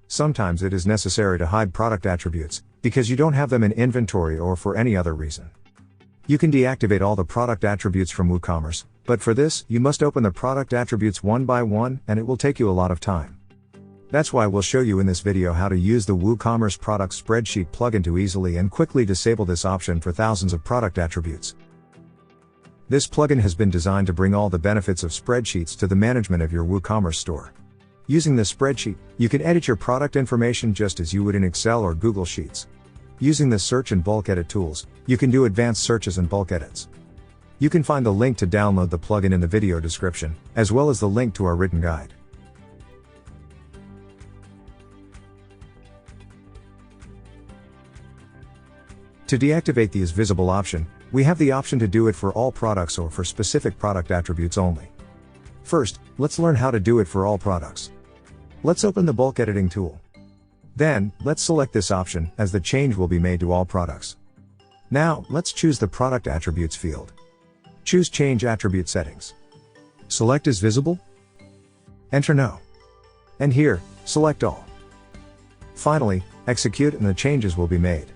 Sometimes it is necessary to hide product attributes, because you don't have them in inventory or for any other reason. You can deactivate all the product attributes from WooCommerce, but for this, you must open the product attributes one by one, and it will take you a lot of time. That's why we'll show you in this video how to use the WooCommerce product spreadsheet plugin to easily and quickly disable this option for thousands of product attributes. This plugin has been designed to bring all the benefits of spreadsheets to the management of your WooCommerce store. Using this spreadsheet, you can edit your product information just as you would in Excel or Google Sheets. Using the search and bulk edit tools, you can do advanced searches and bulk edits. You can find the link to download the plugin in the video description, as well as the link to our written guide. To deactivate the Is Visible option, we have the option to do it for all products or for specific product attributes only. First, let's learn how to do it for all products. Let's open the bulk editing tool. Then, let's select this option, as the change will be made to all products. Now, let's choose the Product Attributes field. Choose Change Attribute Settings. Select Is Visible. Enter No. And here, select All. Finally, execute and the changes will be made.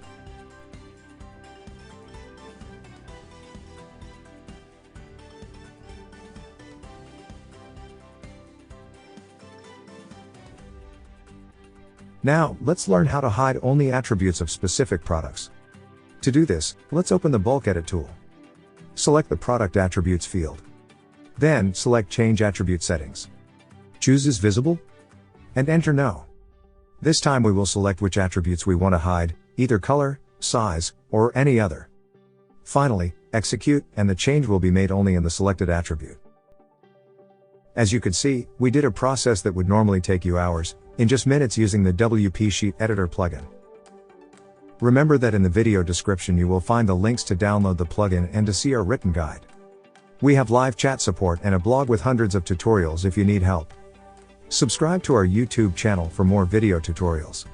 Now, let's learn how to hide only attributes of specific products. To do this, let's open the Bulk Edit tool. Select the Product Attributes field. Then, select Change Attribute Settings. Choose Is Visible. And enter No. This time we will select which attributes we want to hide, either color, size, or any other. Finally, execute, and the change will be made only in the selected attribute. As you could see, we did a process that would normally take you hours, in just minutes using the WP Sheet Editor plugin. Remember that in the video description you will find the links to download the plugin and to see our written guide. We have live chat support and a blog with hundreds of tutorials if you need help. Subscribe to our YouTube channel for more video tutorials.